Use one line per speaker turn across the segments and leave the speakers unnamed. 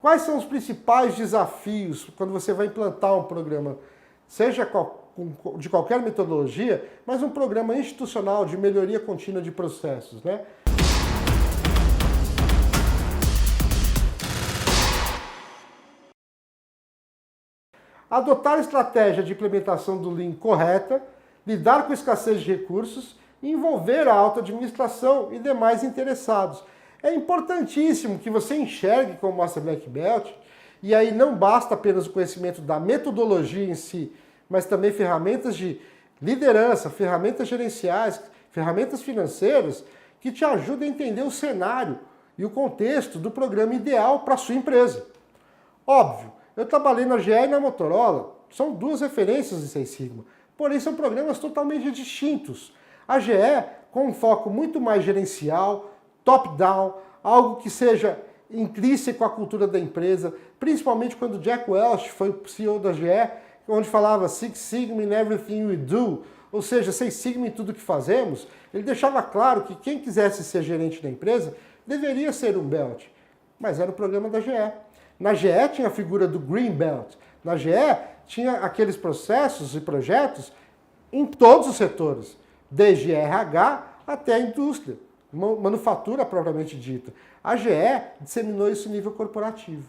Quais são os principais desafios quando você vai implantar um programa, seja de qualquer metodologia, mas um programa institucional de melhoria contínua de processos, né? Adotar a estratégia de implementação do Lean correta, lidar com a escassez de recursos e envolver a alta administração e demais interessados. É importantíssimo que você enxergue como Master Black Belt, e aí não basta apenas o conhecimento da metodologia em si, mas também ferramentas de liderança, ferramentas gerenciais, ferramentas financeiras que te ajudem a entender o cenário e o contexto do programa ideal para a sua empresa. Óbvio, eu trabalhei na GE e na Motorola, são duas referências em Six Sigma, porém são programas totalmente distintos. A GE com um foco muito mais gerencial, top-down, algo que seja intrínseco à cultura da empresa, principalmente quando Jack Welch foi o CEO da GE, onde falava Six Sigma in everything we do, ou seja, Six Sigma em tudo que fazemos, ele deixava claro que quem quisesse ser gerente da empresa deveria ser um Belt, mas era o programa da GE. Na GE tinha a figura do Green Belt, na GE tinha aqueles processos e projetos em todos os setores, desde RH até a indústria, manufatura propriamente dita. A GE disseminou isso em nível corporativo,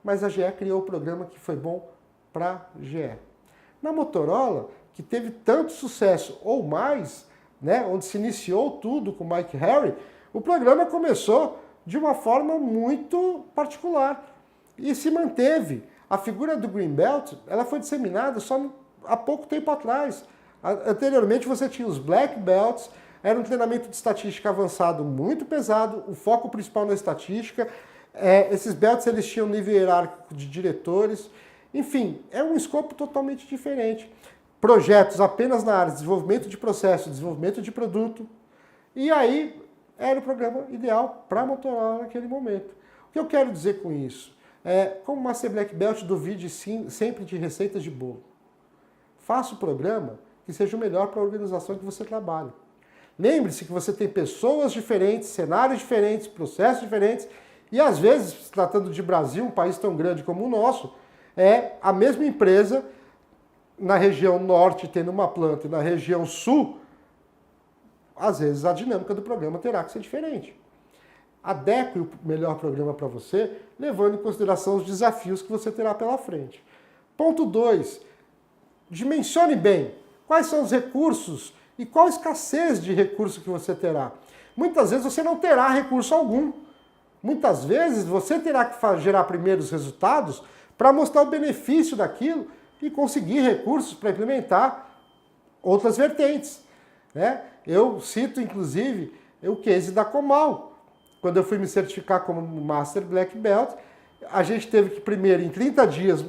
mas a GE criou o programa que foi bom para a GE. Na Motorola, que teve tanto sucesso ou mais, né, onde se iniciou tudo com Mike Harry, o programa começou de uma forma muito particular e se manteve. A figura do Green Belt, ela foi disseminada só há pouco tempo atrás. Anteriormente você tinha os Black Belts, era um treinamento de estatística avançado muito pesado, o foco principal na estatística. Esses belts eles tinham nível hierárquico de diretores. Enfim, é um escopo totalmente diferente. Projetos apenas na área de desenvolvimento de processo, desenvolvimento de produto. E aí era o programa ideal para a Motorola naquele momento. O que eu quero dizer com isso? Como Master Black Belt, duvide sempre de receitas de bolo. Faça o programa que seja o melhor para a organização que você trabalha. Lembre-se que você tem pessoas diferentes, cenários diferentes, processos diferentes, e às vezes, se tratando de Brasil, um país tão grande como o nosso, a mesma empresa, na região norte tendo uma planta e na região sul, às vezes a dinâmica do programa terá que ser diferente. Adeque o melhor programa para você, levando em consideração os desafios que você terá pela frente. Ponto 2. Dimensione bem quais são os recursos e qual a escassez de recurso que você terá. Muitas vezes você não terá recurso algum. Muitas vezes você terá que gerar primeiros resultados para mostrar o benefício daquilo e conseguir recursos para implementar outras vertentes, né? Eu cito, inclusive, o case da Comal. Quando eu fui me certificar como Master Black Belt, a gente teve que primeiro, em 30 dias,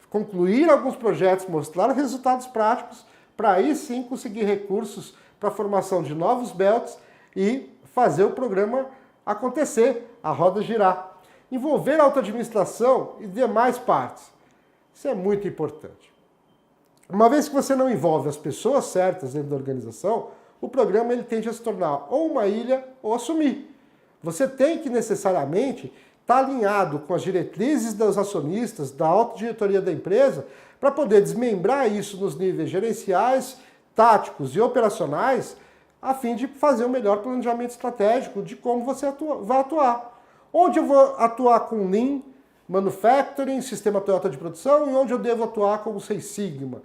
concluir alguns projetos, mostrar resultados práticos, para aí sim conseguir recursos para a formação de novos belts e fazer o programa acontecer, a roda girar. Envolver a auto-administração e demais partes. Isso é muito importante. Uma vez que você não envolve as pessoas certas dentro da organização, o programa ele tende a se tornar ou uma ilha ou a sumir. Você tem que necessariamente estar alinhado com as diretrizes dos acionistas, da autodiretoria da empresa, para poder desmembrar isso nos níveis gerenciais, táticos e operacionais, a fim de fazer o melhor planejamento estratégico de como você vai atuar. Onde eu vou atuar com Lean, Manufacturing, Sistema Toyota de produção, e onde eu devo atuar com o Six Sigma.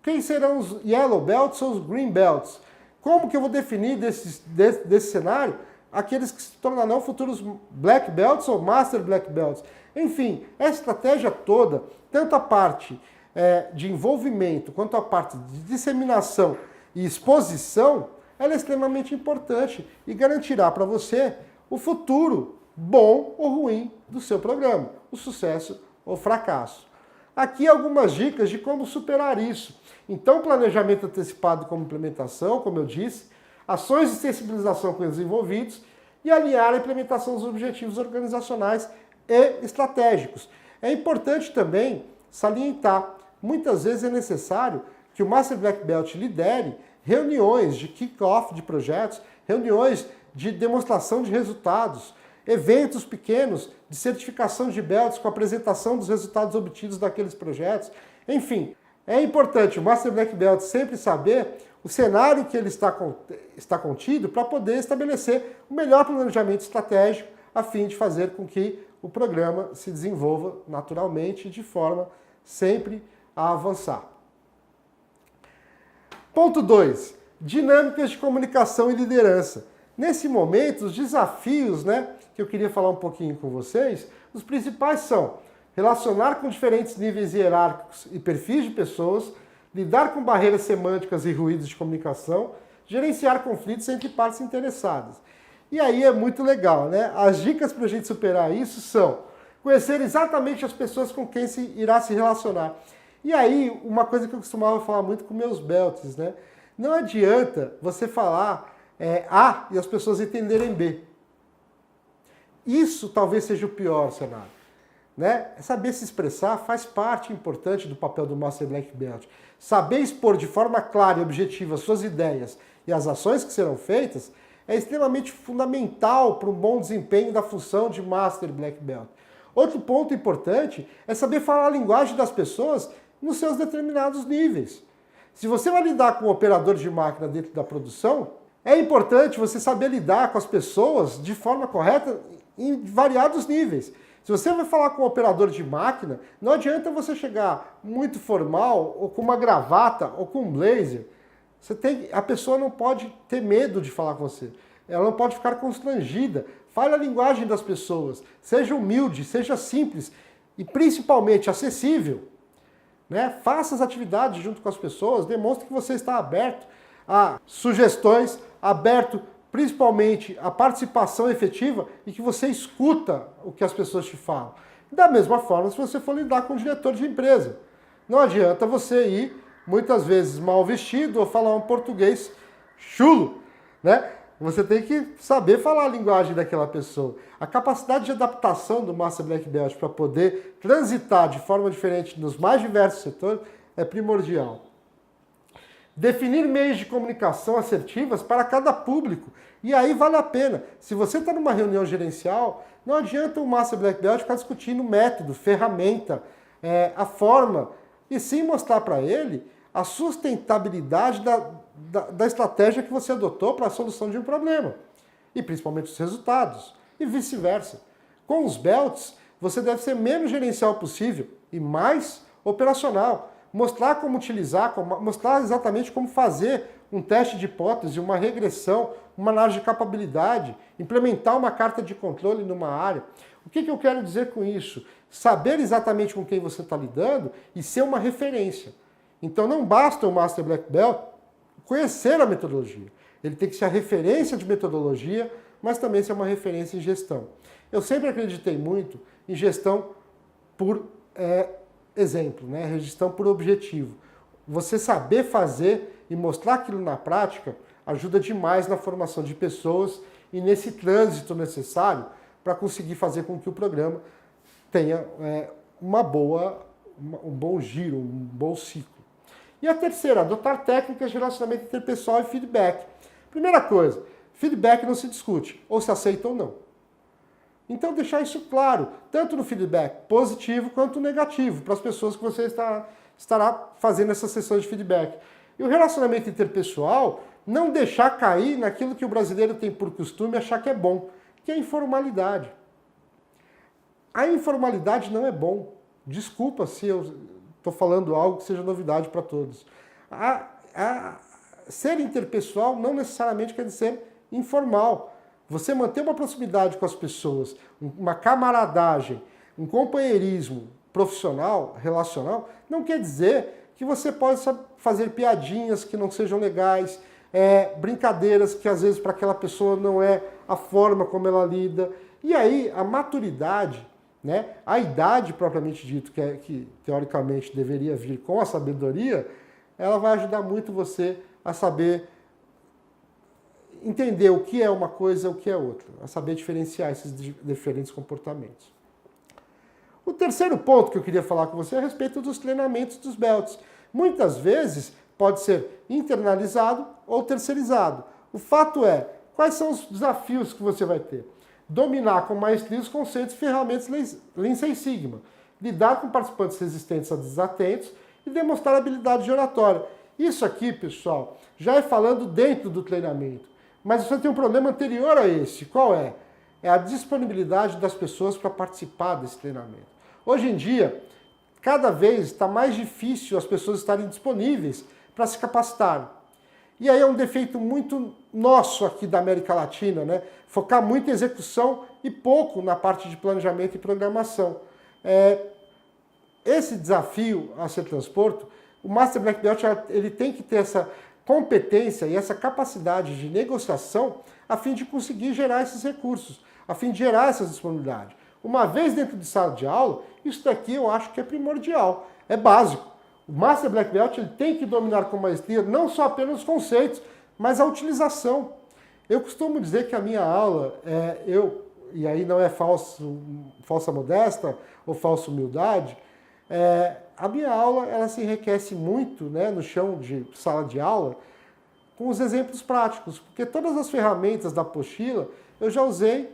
Quem serão os Yellow Belts ou os Green Belts? Como que eu vou definir desse cenário aqueles que se tornarão futuros Black Belts ou Master Black Belts? Enfim, essa estratégia toda, tanto a parte de envolvimento quanto a parte de disseminação e exposição, ela é extremamente importante e garantirá para você o futuro bom ou ruim do seu programa, o sucesso ou fracasso. Aqui algumas dicas de como superar isso. Então, planejamento antecipado como implementação, como eu disse, ações de sensibilização com os envolvidos e alinhar a implementação dos objetivos organizacionais e estratégicos. É importante também salientar, muitas vezes é necessário que o Master Black Belt lidere reuniões de kick-off de projetos, reuniões de demonstração de resultados. eventos pequenos de certificação de belts com apresentação dos resultados obtidos daqueles projetos. Enfim, é importante o Master Black Belt sempre saber o cenário que ele está contido para poder estabelecer o melhor planejamento estratégico a fim de fazer com que o programa se desenvolva naturalmente de forma sempre a avançar. Ponto 2. Dinâmicas de comunicação e liderança. Nesse momento, os desafios, que eu queria falar um pouquinho com vocês, os principais são relacionar com diferentes níveis hierárquicos e perfis de pessoas, lidar com barreiras semânticas e ruídos de comunicação, gerenciar conflitos entre partes interessadas. E aí é muito legal, né? As dicas para a gente superar isso são conhecer exatamente as pessoas com quem se irá se relacionar. E aí, uma coisa que eu costumava falar muito com meus belts, né? Não adianta você falar A e as pessoas entenderem B. Isso talvez seja o pior cenário. Né? Saber se expressar faz parte importante do papel do Master Black Belt. Saber expor de forma clara e objetiva suas ideias e as ações que serão feitas é extremamente fundamental para um bom desempenho da função de Master Black Belt. Outro ponto importante é saber falar a linguagem das pessoas nos seus determinados níveis. Se você vai lidar com um operador de máquina dentro da produção, é importante você saber lidar com as pessoas de forma correta em variados níveis. Se você vai falar com um operador de máquina, não adianta você chegar muito formal, ou com uma gravata, ou com um blazer. A pessoa não pode ter medo de falar com você. Ela não pode ficar constrangida. Fale a linguagem das pessoas. Seja humilde, seja simples e principalmente acessível. Né? Faça as atividades junto com as pessoas, demonstre que você está aberto a sugestões, aberto principalmente a participação efetiva e que você escuta o que as pessoas te falam. Da mesma forma, se você for lidar com um diretor de empresa. Não adianta você ir, muitas vezes, mal vestido ou falar um português chulo, né? Você tem que saber falar a linguagem daquela pessoa. A capacidade de adaptação do Master Black Belt para poder transitar de forma diferente nos mais diversos setores é primordial. Definir meios de comunicação assertivas para cada público. E aí vale a pena. Se você está numa reunião gerencial, não adianta o Master Black Belt ficar discutindo método, ferramenta, a forma, e sim mostrar para ele a sustentabilidade da estratégia que você adotou para a solução de um problema. E principalmente os resultados. E vice-versa. Com os belts, você deve ser menos gerencial possível e mais operacional. Mostrar como utilizar, mostrar exatamente como fazer um teste de hipótese, uma regressão, uma análise de capabilidade, implementar uma carta de controle numa área. O que eu quero dizer com isso? Saber exatamente com quem você está lidando e ser uma referência. Então não basta o Master Black Belt conhecer a metodologia. Ele tem que ser a referência de metodologia, mas também ser uma referência em gestão. Eu sempre acreditei muito em gestão por exemplo, né? Gestão por objetivo. Você saber fazer e mostrar aquilo na prática ajuda demais na formação de pessoas e nesse trânsito necessário para conseguir fazer com que o programa tenha um bom giro, um bom ciclo. E a terceira, adotar técnicas de relacionamento interpessoal e feedback. Primeira coisa, feedback não se discute, ou se aceita ou não. Então deixar isso claro, tanto no feedback positivo quanto negativo, para as pessoas que você estará fazendo essas sessões de feedback. E o relacionamento interpessoal, não deixar cair naquilo que o brasileiro tem por costume achar que é bom, que é a informalidade. A informalidade não é bom. Desculpa se eu estou falando algo que seja novidade para todos. Ser interpessoal não necessariamente quer dizer informal. Você manter uma proximidade com as pessoas, uma camaradagem, um companheirismo profissional, relacional, não quer dizer que você possa fazer piadinhas que não sejam legais, brincadeiras que às vezes para aquela pessoa não é a forma como ela lida. E aí a maturidade, né, a idade propriamente dito, que teoricamente deveria vir com a sabedoria, ela vai ajudar muito você a saber entender o que é uma coisa e o que é outra, a saber diferenciar esses diferentes comportamentos. O terceiro ponto que eu queria falar com você é a respeito dos treinamentos dos belts. Muitas vezes pode ser internalizado ou terceirizado. O fato é, quais são os desafios que você vai ter? dominar com maestria os conceitos e ferramentas Lean Six Sigma, lidar com participantes resistentes a desatentos e demonstrar habilidade de oratória. Isso aqui, pessoal, já é falando dentro do treinamento. Mas você tem um problema anterior a esse. Qual é? É a disponibilidade das pessoas para participar desse treinamento. Hoje em dia, cada vez está mais difícil as pessoas estarem disponíveis para se capacitarem. E aí é um defeito muito nosso aqui da América Latina, né? Focar muito em execução e pouco na parte de planejamento e programação. Esse desafio a ser transposto, o Master Black Belt ele tem que ter essa competência e essa capacidade de negociação a fim de conseguir gerar esses recursos, a fim de gerar essa disponibilidade. Uma vez dentro de sala de aula, isso daqui eu acho que é primordial, é básico. O Master Black Belt ele tem que dominar com maestria não só apenas os conceitos, mas a utilização. Eu costumo dizer que a minha aula, e aí não é falsa modéstia ou falsa humildade, a minha aula ela se enriquece muito, né, no chão de sala de aula com os exemplos práticos, porque todas as ferramentas da apostila eu já usei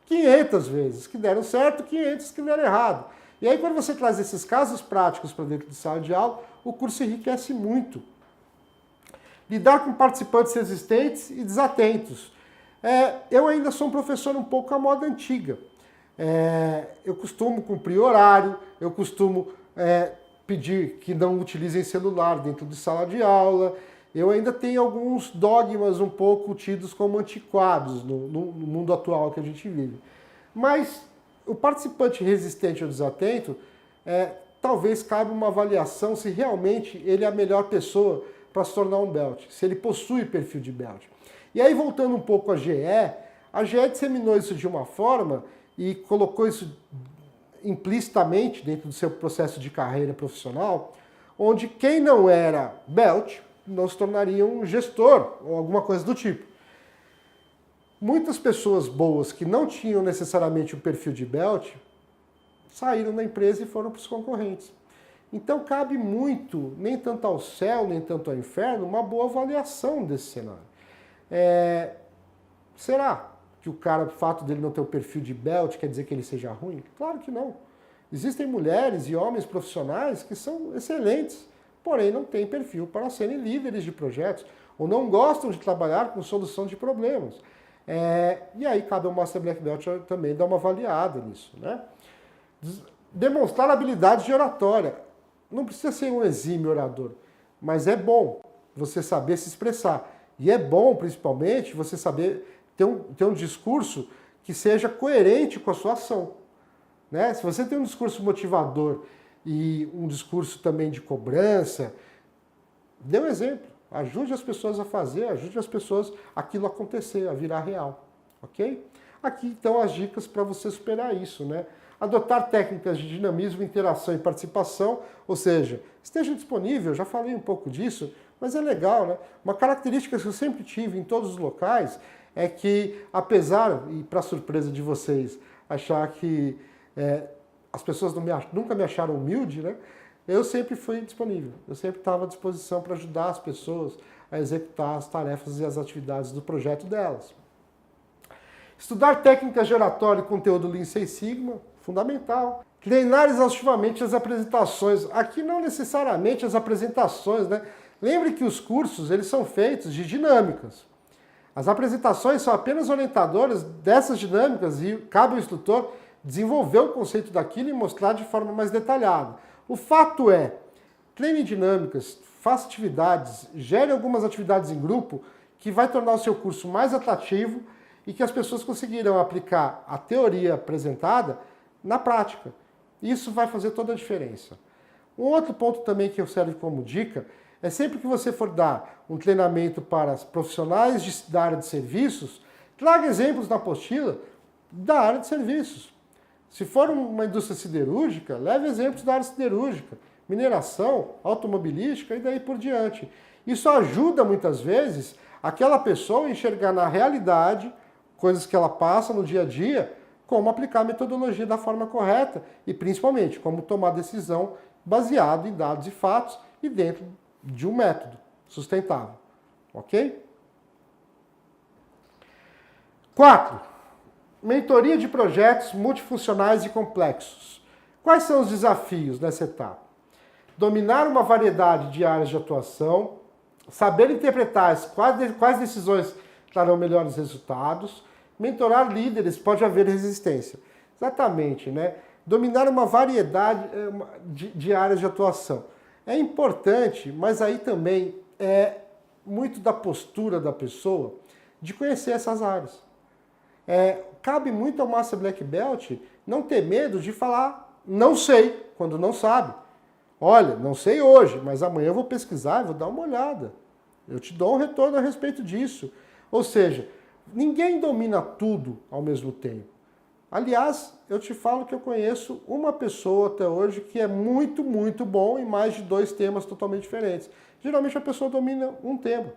500 vezes, que deram certo, 500 que deram errado. E aí quando você traz esses casos práticos para dentro de sala de aula, o curso enriquece muito. Lidar com participantes resistentes e desatentos. Eu ainda sou um professor um pouco à moda antiga. Eu costumo cumprir horário, eu costumo pedir que não utilizem celular dentro de sala de aula. Eu ainda tenho alguns dogmas um pouco tidos como antiquados no mundo atual que a gente vive. Mas o participante resistente ou desatento, talvez cabe uma avaliação se realmente ele é a melhor pessoa para se tornar um Belt, se ele possui perfil de Belt. E aí, voltando um pouco à GE, a GE disseminou isso de uma forma e colocou isso implicitamente dentro do seu processo de carreira profissional, onde quem não era Belt não se tornaria um gestor ou alguma coisa do tipo. Muitas pessoas boas que não tinham necessariamente o perfil de Belt saíram da empresa e foram para os concorrentes. Então cabe muito, nem tanto ao céu, nem tanto ao inferno, uma boa avaliação desse cenário. Será que o cara, o fato dele não ter o perfil de Belt, quer dizer que ele seja ruim? Claro que não. Existem mulheres e homens profissionais que são excelentes, porém não têm perfil para serem líderes de projetos, ou não gostam de trabalhar com solução de problemas. E aí cabe ao Master Black Belt também dar uma avaliada nisso, né? Demonstrar habilidade de oratória. Não precisa ser um exímio orador, mas é bom você saber se expressar. E é bom, principalmente, você saber ter um discurso que seja coerente com a sua ação. Né? Se você tem um discurso motivador e um discurso também de cobrança, dê um exemplo. Ajude as pessoas a fazer, ajude as pessoas aquilo acontecer, a virar real. Ok? Aqui, então, as dicas para você superar isso, né? Adotar técnicas de dinamismo, interação e participação, ou seja, esteja disponível, já falei um pouco disso, mas é legal, né? Uma característica que eu sempre tive em todos os locais é que, apesar, e para surpresa de vocês, achar que as pessoas nunca me acharam humilde, né? Eu sempre fui disponível, eu sempre estava à disposição para ajudar as pessoas a executar as tarefas e as atividades do projeto delas. Estudar técnicas de oratória e conteúdo Lean Six Sigma, fundamental. Treinar exaustivamente as apresentações. Aqui não necessariamente as apresentações, né? Lembre que os cursos eles são feitos de dinâmicas. As apresentações são apenas orientadoras dessas dinâmicas e cabe ao instrutor desenvolver o conceito daquilo e mostrar de forma mais detalhada. O fato é, treine dinâmicas, faça atividades, gere algumas atividades em grupo que vai tornar o seu curso mais atrativo e que as pessoas conseguirão aplicar a teoria apresentada na prática. Isso vai fazer toda a diferença. Um outro ponto também que serve como dica é sempre que você for dar um treinamento para profissionais da área de serviços, traga exemplos na apostila da área de serviços. Se for uma indústria siderúrgica, leve exemplos da área siderúrgica, mineração, automobilística e daí por diante. Isso ajuda muitas vezes aquela pessoa a enxergar na realidade coisas que ela passa no dia a dia, como aplicar a metodologia da forma correta e principalmente como tomar decisão baseado em dados e fatos e dentro de um método sustentável. Ok? 4. Mentoria de projetos multifuncionais e complexos. Quais são os desafios nessa etapa? Dominar uma variedade de áreas de atuação, saber interpretar quais decisões trarão melhores resultados, mentorar líderes, pode haver resistência. Exatamente, né? Dominar uma variedade de áreas de atuação. É importante, mas aí também é muito da postura da pessoa de conhecer essas áreas. Cabe muito ao Master Black Belt não ter medo de falar não sei, quando não sabe. Olha, não sei hoje, mas amanhã eu vou pesquisar e vou dar uma olhada. Eu te dou um retorno a respeito disso. Ou seja, ninguém domina tudo ao mesmo tempo. Aliás, eu te falo que eu conheço uma pessoa até hoje que é muito, muito bom em mais de 2 temas totalmente diferentes. Geralmente a pessoa domina um tema,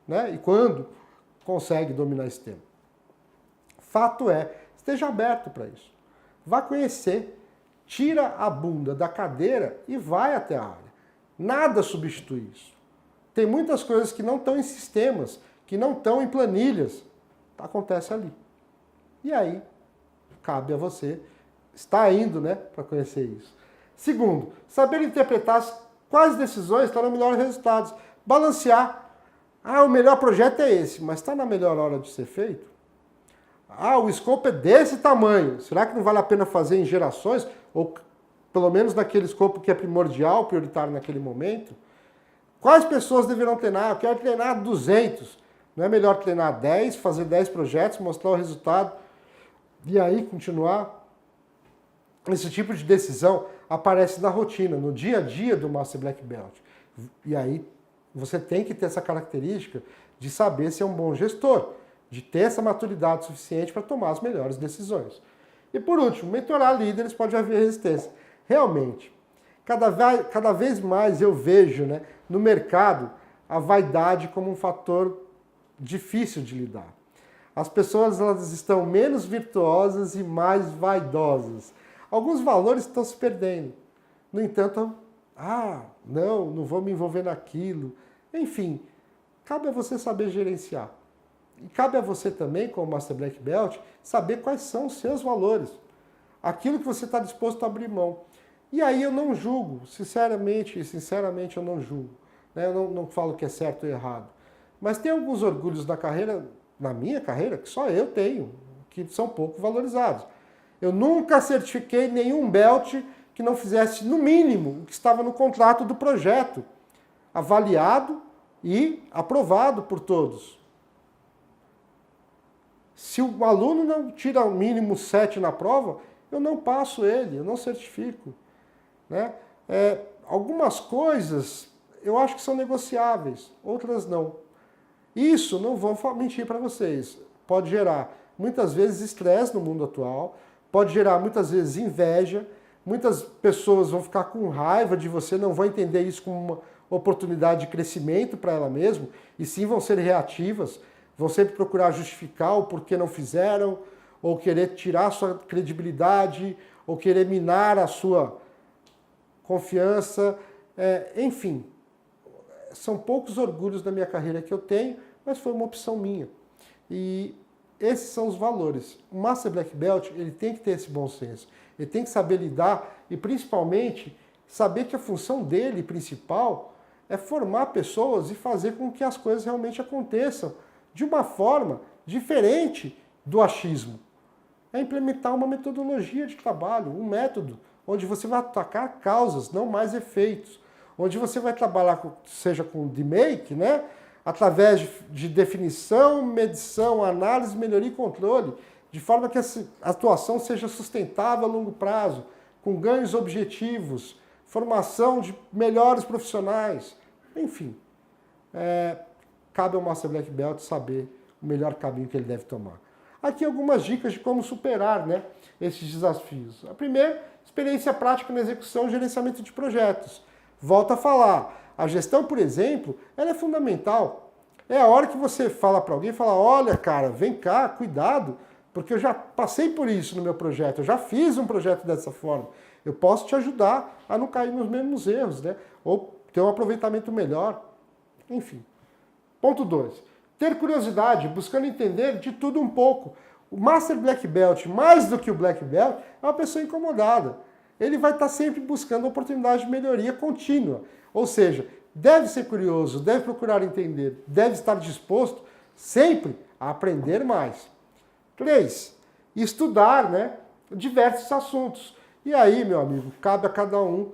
né? E quando consegue dominar esse tema? Fato é, esteja aberto para isso. Vá conhecer, tira a bunda da cadeira e vai até a área. Nada substitui isso. Tem muitas coisas que não estão em sistemas, que não estão em planilhas. Acontece ali. E aí, cabe a você estar indo, né, para conhecer isso. Segundo, saber interpretar quais decisões trarão melhores resultados. Balancear. O melhor projeto é esse, mas está na melhor hora de ser feito? O escopo é desse tamanho. Será que não vale a pena fazer em gerações? Ou pelo menos naquele escopo que é primordial, prioritário naquele momento? Quais pessoas deverão treinar? Eu quero treinar 200. Não é melhor treinar 10, fazer 10 projetos, mostrar o resultado e aí continuar? Esse tipo de decisão aparece na rotina, no dia a dia do Master Black Belt. E aí você tem que ter essa característica de saber ser um bom gestor, de ter essa maturidade suficiente para tomar as melhores decisões. E por último, mentorar líderes pode haver resistência. Realmente, cada vez mais eu vejo, né, no mercado a vaidade como um fator difícil de lidar. As pessoas elas estão menos virtuosas e mais vaidosas. Alguns valores estão se perdendo. No entanto, não vou me envolver naquilo. Enfim, cabe a você saber gerenciar. E cabe a você também, como Master Black Belt, saber quais são os seus valores. Aquilo que você está disposto a abrir mão. E aí eu não julgo, sinceramente eu não julgo. Né? Eu não falo que é certo ou errado. Mas tem alguns orgulhos na minha carreira, que só eu tenho, que são pouco valorizados. Eu nunca certifiquei nenhum belt que não fizesse, no mínimo, o que estava no contrato do projeto, avaliado e aprovado por todos. Se o aluno não tira o mínimo 7 na prova, eu não passo ele, eu não certifico. Né? Algumas coisas eu acho que são negociáveis, outras não. Isso, não vou mentir para vocês, pode gerar muitas vezes estresse no mundo atual, pode gerar muitas vezes inveja, muitas pessoas vão ficar com raiva de você, não vão entender isso como uma oportunidade de crescimento para ela mesma, e sim vão ser reativas, vão sempre procurar justificar o porquê não fizeram, ou querer tirar a sua credibilidade, ou querer minar a sua confiança, enfim. São poucos orgulhos da minha carreira que eu tenho, mas foi uma opção minha. E esses são os valores. O Master Black Belt, ele tem que ter esse bom senso. Ele tem que saber lidar e, principalmente, saber que a função dele, principal, é formar pessoas e fazer com que as coisas realmente aconteçam de uma forma diferente do achismo. É implementar uma metodologia de trabalho, um método, onde você vai atacar causas, não mais efeitos. Onde você vai trabalhar, seja com DMAIC, né? Através de definição, medição, análise, melhoria e controle, de forma que essa atuação seja sustentável a longo prazo, com ganhos objetivos, formação de melhores profissionais, enfim. Cabe ao Master Black Belt saber o melhor caminho que ele deve tomar. Aqui algumas dicas de como superar, né, esses desafios. A primeira, experiência prática na execução e gerenciamento de projetos. Volto a falar, a gestão, por exemplo, ela é fundamental. É a hora que você fala para alguém, fala, olha, cara, vem cá, cuidado, porque eu já passei por isso no meu projeto, eu já fiz um projeto dessa forma. Eu posso te ajudar a não cair nos mesmos erros, né? Ou ter um aproveitamento melhor. Enfim. Ponto 2. Ter curiosidade, buscando entender de tudo um pouco. O Master Black Belt, mais do que o Black Belt, é uma pessoa incomodada. Ele vai estar sempre buscando oportunidade de melhoria contínua. Ou seja, deve ser curioso, deve procurar entender, deve estar disposto sempre a aprender mais. 3. Estudar, né, diversos assuntos. E aí, meu amigo, cabe a cada um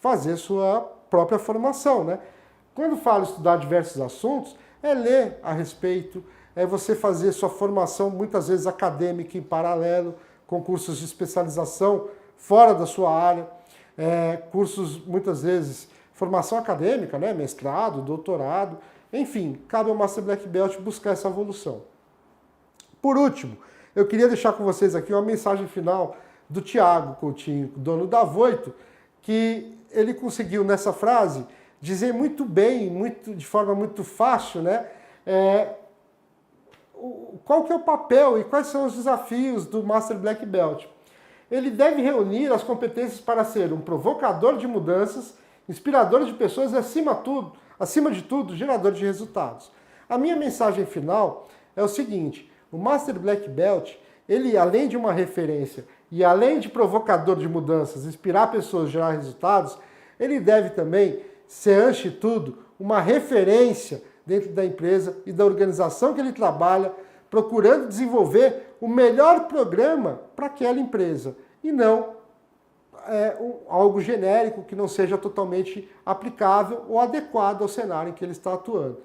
fazer sua própria formação, né? Quando falo estudar diversos assuntos, é ler a respeito, é você fazer sua formação, muitas vezes acadêmica em paralelo, com cursos de especialização fora da sua área, cursos, muitas vezes, formação acadêmica, né? Mestrado, doutorado, enfim, cabe ao Master Black Belt buscar essa evolução. Por último, eu queria deixar com vocês aqui uma mensagem final do Thiago Coutinho, dono da Voito, que ele conseguiu nessa frase dizer muito bem, de forma muito fácil, né? Qual que é o papel e quais são os desafios do Master Black Belt. Ele deve reunir as competências para ser um provocador de mudanças, inspirador de pessoas e, acima de tudo, gerador de resultados. A minha mensagem final é o seguinte: o Master Black Belt, ele, além de uma referência e além de provocador de mudanças, inspirar pessoas, gerar resultados, ele deve também ser, antes de tudo, uma referência dentro da empresa e da organização que ele trabalha, procurando desenvolver o melhor programa para aquela empresa, e não algo genérico que não seja totalmente aplicável ou adequado ao cenário em que ele está atuando.